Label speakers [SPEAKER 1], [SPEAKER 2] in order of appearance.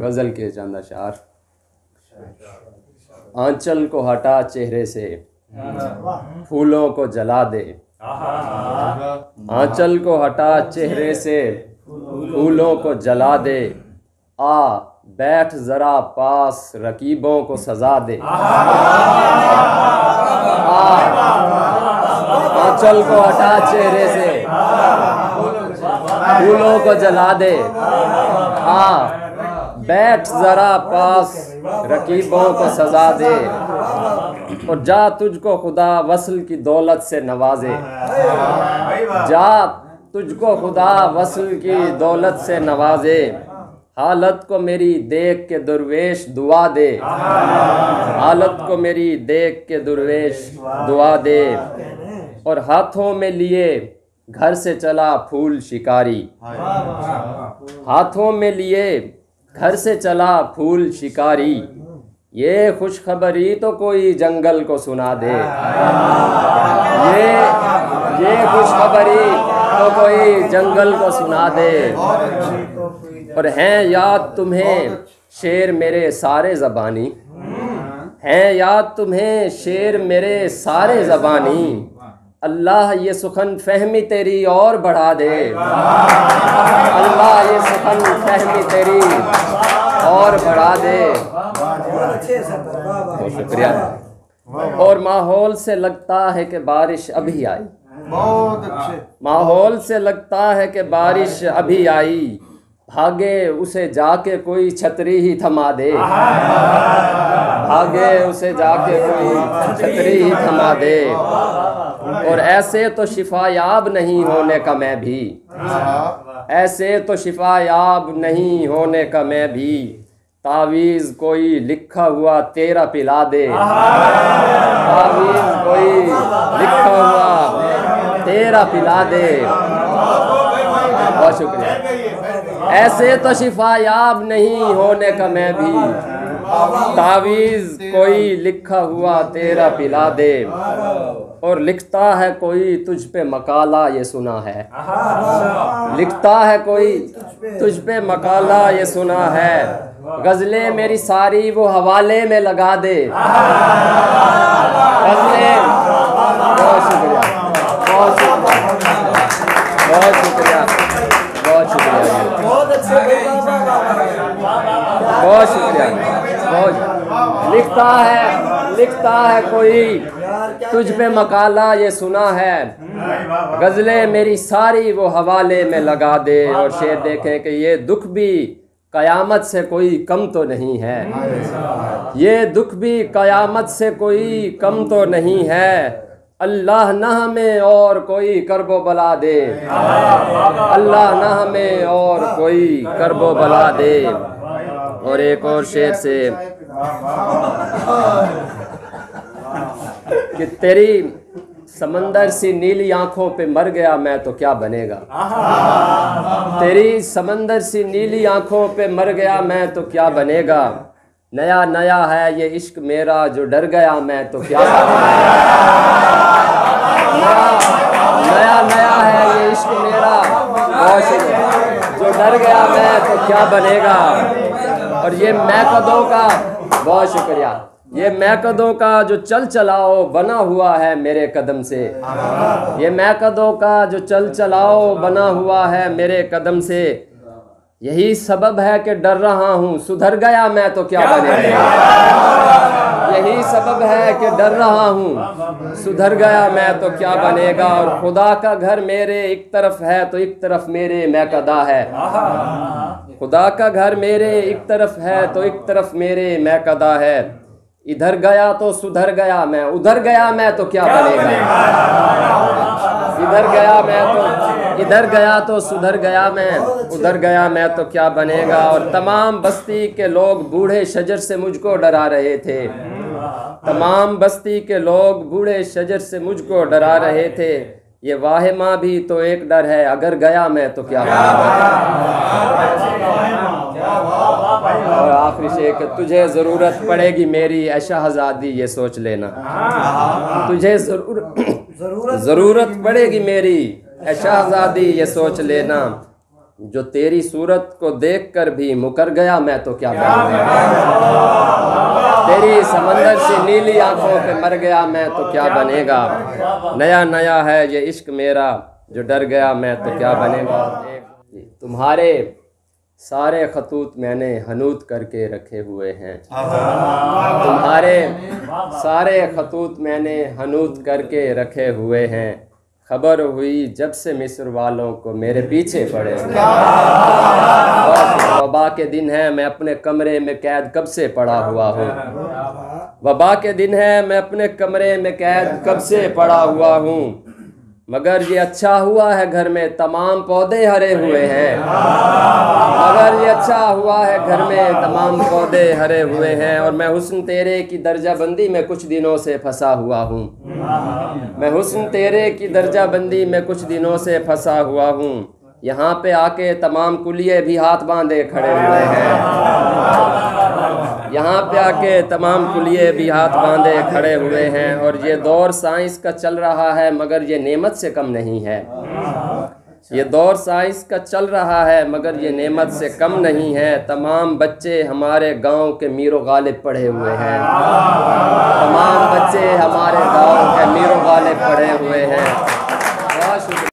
[SPEAKER 1] गज़ल के चंद अशार। आंचल को हटा चेहरे से, फूलों को जला दे। आंचल को हटा चेहरे से, फूलों को जला दे। आ बैठ जरा पास, रकीबों को सजा दे। आंचल को हटा चेहरे से, फूलों को जला दे। बैठ जरा पास, रकीबों को सजा दे। और जा तुझको खुदा वस्ल की दौलत से नवाजे। जा तुझको खुदा वस्ल की दौलत से नवाजे। हालत को मेरी देख के दुर्वेश दुआ दे। हालत को मेरी देख के दुर्वेश दुआ दे। और हाथों में लिए घर से चला फूल शिकारी। हाथों में लिए घर से चला फूल शिकारी। ये खुशखबरी तो कोई जंगल को सुना दे। ये खुशखबरी तो कोई जंगल को सुना दे। और हैं याद तुम्हें शेर मेरे सारे ज़बानी। हैं याद तुम्हें शेर मेरे सारे ज़बानी। अल्लाह ये सुखन फहमी तेरी और बढ़ा दे। अल्लाह ये सुखन फहमी तेरी और बढ़ा दे। बहुत शुक्रिया। और माहौल से लगता है कि बारिश अभी आई।
[SPEAKER 2] बहुत अच्छे।
[SPEAKER 1] माहौल से लगता है कि बारिश अभी आई। भागे उसे जाके कोई छतरी ही थमा दे। भागे उसे जाके कोई छतरी ही थमा दे। और ऐसे तो शिफायाब नहीं होने का मैं भी। ऐसे तो शिफायाब नहीं होने का मैं भी। तावीज़ कोई लिखा हुआ तेरा पिला दे। तावीज़ कोई लिखा हुआ तेरा पिला दे। बहुत शुक्रिया। ऐसे तो शिफायाब नहीं होने का मैं भी। तावीज़ कोई लिखा हुआ तेरा पिला दे। और लिखता है कोई तुझ पे मकाला ये सुना है। लिखता है कोई तुझ पे मकाला ये सुना है। गज़लें मेरी सारी वो हवाले में लगा दे। गज़लें। बहुत शुक्रिया, बहुत शुक्रिया, बहुत शुक्रिया, बहुत शुक्रिया, बहुत शुक्रिया। बहुत लिखता है कोई तुझ पे मकाला ये सुना है। गज़लें मेरी सारी वो हवाले में लगा दे। और शेर देखें कि ये दुख भी क़यामत से कोई कम तो नहीं है। ये दुख भी क़यामत से कोई कम तो नहीं है। अल्लाह न हमें और कोई करबो बला दे। अल्लाह न हमें और कोई करबो बला दे। और एक और शेर से कि तेरी समंदर सी नीली आंखों पे मर गया मैं तो क्या बनेगा। तेरी समंदर सी नीली आंखों पे मर गया मैं तो क्या बनेगा। नया नया है ये इश्क मेरा जो डर गया मैं तो क्या बनेगा। नया नया है ये इश्क मेरा जो डर गया मैं तो क्या बनेगा। और ये मैकदों का, बहुत शुक्रिया, ये मैकदों का जो चल चलाओ बना हुआ है मेरे कदम से। ये मैकदों का जो चल चलाओ बना हुआ है मेरे कदम से। यही सबब है कि डर रहा हूँ सुधर गया मैं तो क्या बनेगा। यही सबब है कि डर रहा हूँ सुधर गया मैं तो क्या बनेगा। और खुदा का घर मेरे एक तरफ है तो एक तरफ मेरे मैकदा है। खुदा का घर मेरे एक तरफ है तो एक तरफ मेरे मैकदा है। इधर गया तो सुधर गया मैं, उधर गया मैं तो क्या बनेगा। इधर गया तो सुधर गया मैं, उधर गया मैं तो क्या बनेगा। और तमाम बस्ती के लोग बूढ़े शजर से मुझको डरा रहे थे। तमाम बस्ती के लोग बूढ़े शजर से मुझको डरा रहे थे। ये वाहिमा भी तो एक डर है, अगर गया मैं तो क्या बनेगा। और आखिरी शेर कि तुझे ज़रूरत पड़ेगी मेरी ऐ शहज़ादी ये सोच लेना। तुझे ज़रूरत पड़ेगी मेरी ऐ शहज़ादी ये सोच लेना। जो तेरी सूरत को देखकर भी मुकर गया मैं तो क्या बनूंगा। तेरी समंदर से नीली आंखों पे मर गया मैं तो क्या बनेगा। नया नया है ये इश्क मेरा, जो डर गया मैं तो क्या बनेगा। तुम्हारे सारे खतूत मैंने हनूत करके रखे हुए हैं। तुम्हारे सारे खतूत मैंने हनूत करके रखे हुए हैं। खबर हुई जब से मिस्र वालों को मेरे पीछे पड़े। वबा के दिन है मैं अपने कमरे में कैद कब से पड़ा हुआ हूँ। वबा के दिन है मैं अपने कमरे में कैद कब से पड़ा हुआ हूँ। मगर ये अच्छा हुआ है घर में तमाम पौधे हरे हुए हैं। मगर ये अच्छा हुआ है घर में तमाम पौधे हरे हुए हैं। और मैं हुस्न तेरे की दर्जा बंदी में कुछ दिनों से फंसा हुआ हूँ। मैं हुस्न तेरे की दर्जा बंदी में कुछ दिनों से फंसा हुआ हूँ। यहाँ पे आके तमाम कुलिये भी हाथ बांधे खड़े हुए हैं। यहाँ पे आके तमाम कुलिये भी हाथ बांधे खड़े हुए हैं। और ये दौर साइंस का चल रहा है मगर ये नेमत से कम नहीं है। ये दौर साइंस का चल रहा है मगर ये नेमत से कम नहीं है। तमाम बच्चे हमारे गांव के मीरो गालिब पढ़े हुए हैं। तमाम बच्चे हमारे गांव के मीरो गालिब पढ़े हुए हैं।